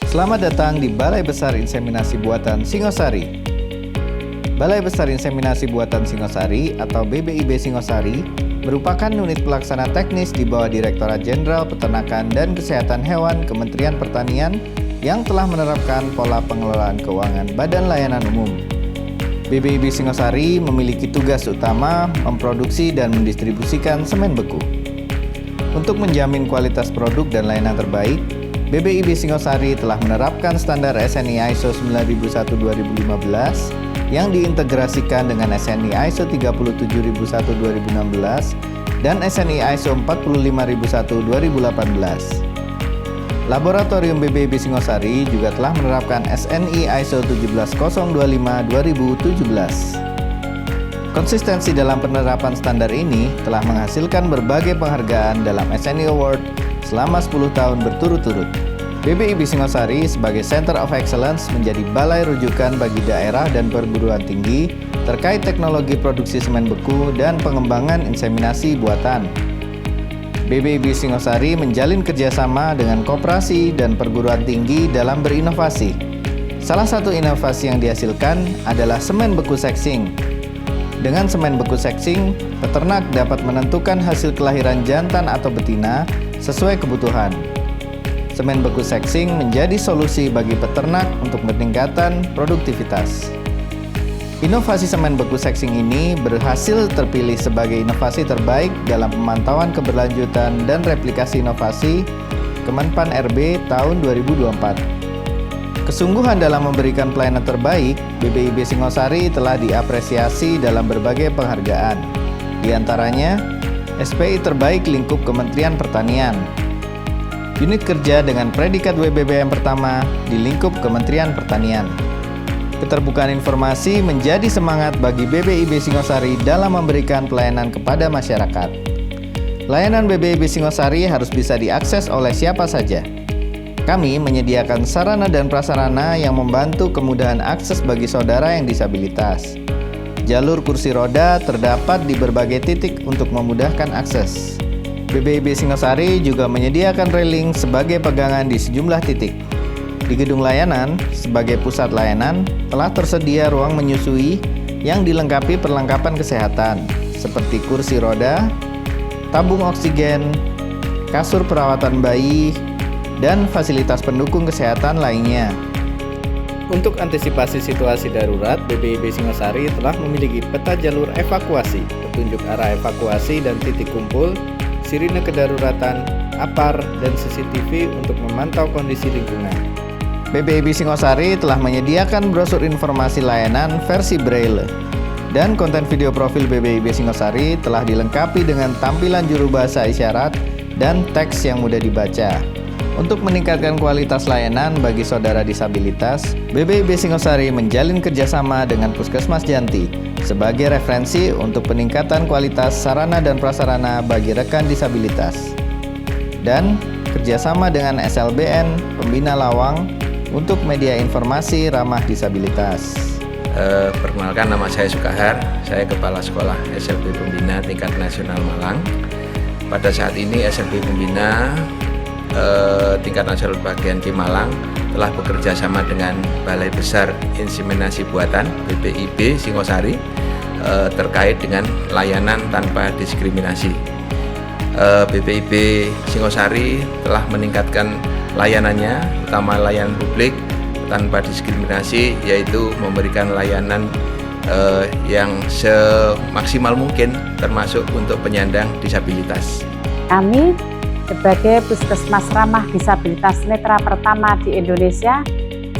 Selamat datang di Balai Besar Inseminasi Buatan Singosari. Balai Besar Inseminasi Buatan Singosari atau BBIB Singosari merupakan unit pelaksana teknis di bawah Direktorat Jenderal Peternakan dan Kesehatan Hewan Kementerian Pertanian yang telah menerapkan pola pengelolaan keuangan Badan Layanan Umum. BBIB Singosari memiliki tugas utama memproduksi dan mendistribusikan semen beku. Untuk menjamin kualitas produk dan layanan terbaik, BBIB Singosari telah menerapkan standar SNI ISO 9001-2015 yang diintegrasikan dengan SNI ISO 37001-2016 dan SNI ISO 45001-2018. Laboratorium BBIB Singosari juga telah menerapkan SNI ISO 17025-2017. Konsistensi dalam penerapan standar ini telah menghasilkan berbagai penghargaan dalam SNI Award selama 10 tahun berturut-turut. BBIB Singosari sebagai Center of Excellence menjadi balai rujukan bagi daerah dan perguruan tinggi terkait teknologi produksi semen beku dan pengembangan inseminasi buatan. BBIB Singosari menjalin kerjasama dengan koperasi dan perguruan tinggi dalam berinovasi. Salah satu inovasi yang dihasilkan adalah semen beku sexing. Dengan semen beku sexing, peternak dapat menentukan hasil kelahiran jantan atau betina sesuai kebutuhan. Semen beku sexing menjadi solusi bagi peternak untuk peningkatan produktivitas. Inovasi semen beku sexing ini berhasil terpilih sebagai inovasi terbaik dalam pemantauan keberlanjutan dan replikasi inovasi Kemenpan RB tahun 2024. Kesungguhan dalam memberikan pelayanan terbaik, BBIB Singosari telah diapresiasi dalam berbagai penghargaan. Di antaranya, SPI Terbaik Lingkup Kementerian Pertanian, unit kerja dengan predikat WBBM pertama di lingkup Kementerian Pertanian. Keterbukaan informasi menjadi semangat bagi BBIB Singosari dalam memberikan pelayanan kepada masyarakat. Layanan BBIB Singosari harus bisa diakses oleh siapa saja. Kami menyediakan sarana dan prasarana yang membantu kemudahan akses bagi saudara yang disabilitas. Jalur kursi roda terdapat di berbagai titik untuk memudahkan akses. BBIB Singosari juga menyediakan railing sebagai pegangan di sejumlah titik. Di gedung layanan, sebagai pusat layanan, telah tersedia ruang menyusui yang dilengkapi perlengkapan kesehatan, seperti kursi roda, tabung oksigen, kasur perawatan bayi, dan fasilitas pendukung kesehatan lainnya. Untuk antisipasi situasi darurat, BBIB Singosari telah memiliki peta jalur evakuasi, petunjuk arah evakuasi dan titik kumpul, sirine kedaruratan, APAR, dan CCTV untuk memantau kondisi lingkungan. BBIB Singosari telah menyediakan brosur informasi layanan versi Braille, dan konten video profil BBIB Singosari telah dilengkapi dengan tampilan juru bahasa isyarat dan teks yang mudah dibaca. Untuk meningkatkan kualitas layanan bagi saudara disabilitas, BBIB Singosari menjalin kerjasama dengan Puskesmas Janti sebagai referensi untuk peningkatan kualitas sarana dan prasarana bagi rekan disabilitas, dan kerjasama dengan SLBN Pembina Lawang untuk media informasi ramah disabilitas. Perkenalkan, nama saya Sukahar, saya Kepala Sekolah SLB Pembina tingkat nasional Malang. Pada saat ini SLB Pembina tingkat nasional bagian di Malang telah bekerja sama dengan Balai Besar Inseminasi Buatan BBIB Singosari terkait dengan layanan tanpa diskriminasi. BBIB Singosari telah meningkatkan layanannya, utama layanan publik tanpa diskriminasi, yaitu memberikan layanan yang semaksimal mungkin termasuk untuk penyandang disabilitas. Kami sebagai Puskesmas Ramah Disabilitas Netra pertama di Indonesia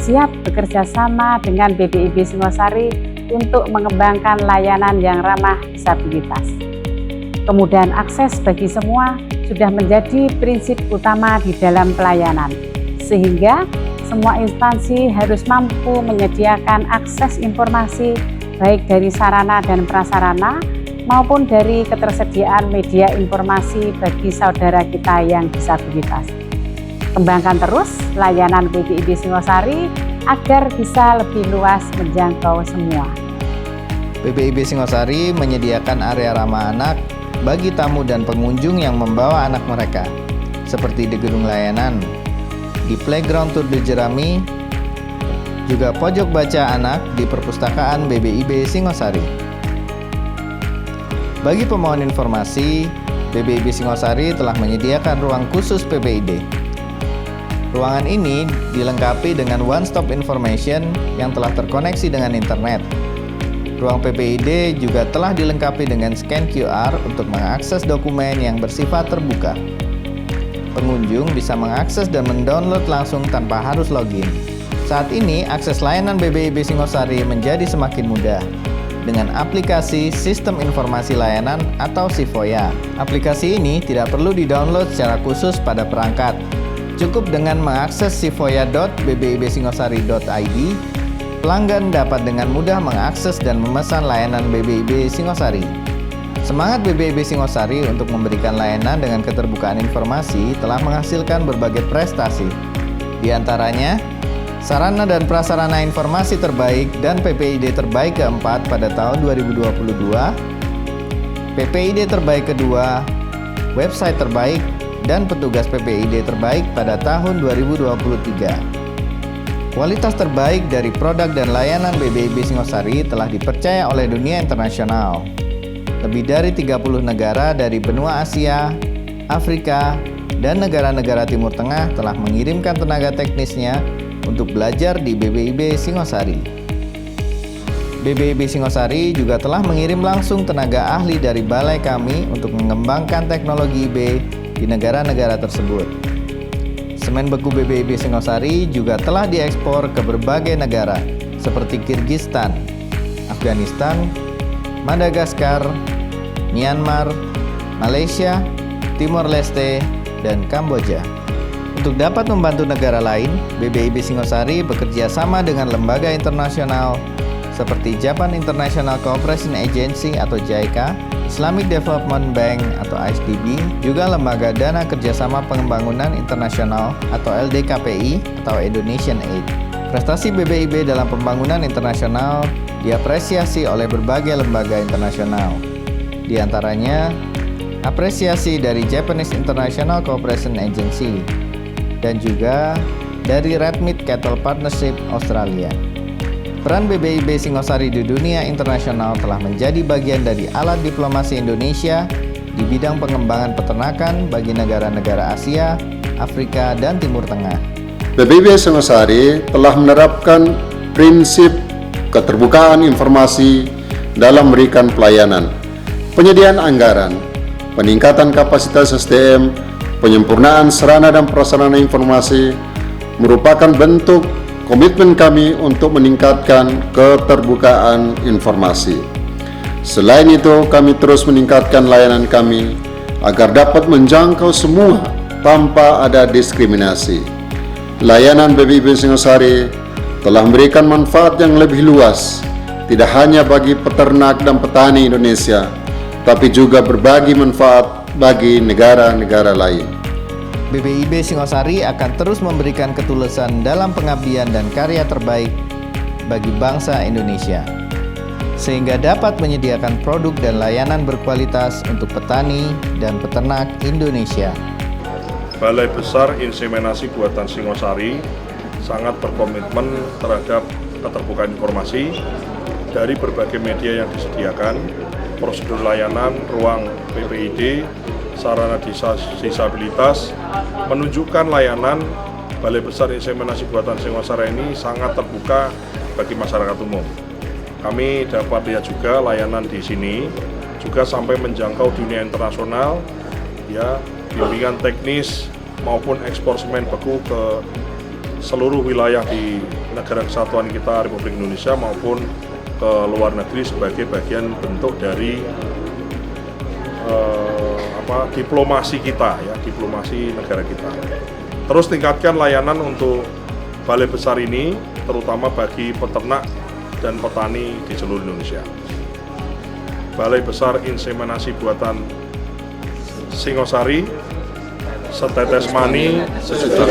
siap bekerja sama dengan BBIB Singosari untuk mengembangkan layanan yang ramah disabilitas. Kemudahan akses bagi semua sudah menjadi prinsip utama di dalam pelayanan, sehingga semua instansi harus mampu menyediakan akses informasi baik dari sarana dan prasarana maupun dari ketersediaan media informasi bagi saudara kita yang disabilitas. Kembangkan terus layanan BBIB Singosari agar bisa lebih luas menjangkau semua. BBIB Singosari menyediakan area ramah anak bagi tamu dan pengunjung yang membawa anak mereka, seperti di gedung layanan. di Playground Tour de Jerami, juga pojok baca anak di perpustakaan BBIB Singosari. Bagi pemohon informasi, BBIB Singosari telah menyediakan ruang khusus PPID. Ruangan ini dilengkapi dengan one-stop information yang telah terkoneksi dengan internet. Ruang PPID juga telah dilengkapi dengan scan QR untuk mengakses dokumen yang bersifat terbuka. Pengunjung bisa mengakses dan mendownload langsung tanpa harus login. Saat ini, akses layanan BBIB Singosari menjadi semakin mudah dengan aplikasi Sistem Informasi Layanan atau SIFOYA. Aplikasi ini tidak perlu di-download secara khusus pada perangkat. Cukup dengan mengakses sifoya.bbibsingosari.id, pelanggan dapat dengan mudah mengakses dan memesan layanan BBIB Singosari. Semangat BBIB Singosari untuk memberikan layanan dengan keterbukaan informasi telah menghasilkan berbagai prestasi. Di antaranya, sarana dan prasarana informasi terbaik dan PPID terbaik keempat pada tahun 2022, PPID terbaik kedua, website terbaik, dan petugas PPID terbaik pada tahun 2023. Kualitas terbaik dari produk dan layanan BBIB Singosari telah dipercaya oleh dunia internasional. Lebih dari 30 negara dari benua Asia, Afrika, dan negara-negara Timur Tengah telah mengirimkan tenaga teknisnya untuk belajar di BBIB Singosari. BBIB Singosari juga telah mengirim langsung tenaga ahli dari balai kami untuk mengembangkan teknologi IB di negara-negara tersebut. Semen beku BBIB Singosari juga telah diekspor ke berbagai negara seperti Kirgistan, Afghanistan, Madagaskar, Myanmar, Malaysia, Timor Leste, dan Kamboja. Untuk dapat membantu negara lain, BBIB Singosari bekerja sama dengan lembaga internasional seperti Japan International Cooperation Agency atau JICA, Islamic Development Bank atau ISDB, juga Lembaga Dana Kerjasama Pembangunan Internasional atau LDKPI atau Indonesian Aid. Prestasi BBIB dalam pembangunan internasional diapresiasi oleh berbagai lembaga internasional. Di antaranya, apresiasi dari Japanese International Cooperation Agency dan juga dari Red Meat Cattle Partnership Australia. Peran BBIB Singosari di dunia internasional telah menjadi bagian dari alat diplomasi Indonesia di bidang pengembangan peternakan bagi negara-negara Asia, Afrika, dan Timur Tengah. BBIB Singosari telah menerapkan prinsip keterbukaan informasi dalam memberikan pelayanan, penyediaan anggaran, peningkatan kapasitas SDM, penyempurnaan sarana dan prasarana informasi merupakan bentuk komitmen kami untuk meningkatkan keterbukaan informasi. Selain itu, kami terus meningkatkan layanan kami agar dapat menjangkau semua tanpa ada diskriminasi. Layanan BBIB Singosari telah memberikan manfaat yang lebih luas, tidak hanya bagi peternak dan petani Indonesia, tapi juga berbagi manfaat bagi negara-negara lain. BBIB Singosari akan terus memberikan ketulusan dalam pengabdian dan karya terbaik bagi bangsa Indonesia, sehingga dapat menyediakan produk dan layanan berkualitas untuk petani dan peternak Indonesia. Balai Besar Inseminasi Buatan Singosari sangat berkomitmen terhadap keterbukaan informasi dari berbagai media yang disediakan, prosedur layanan, ruang PPID, sarana disabilitas, menunjukkan layanan Balai Besar Inseminasi Buatan Singosari ini sangat terbuka bagi masyarakat umum. Kami dapat lihat juga layanan di sini juga sampai menjangkau dunia internasional, ya, bimbingan teknis maupun ekspor semen beku ke seluruh wilayah di negara kesatuan kita Republik Indonesia maupun ke luar negeri sebagai bagian bentuk dari diplomasi kita, ya, diplomasi negara kita. Terus tingkatkan layanan untuk balai besar ini, terutama bagi peternak dan petani di seluruh Indonesia. Balai Besar Inseminasi Buatan Singosari, setetes mani, sejuta.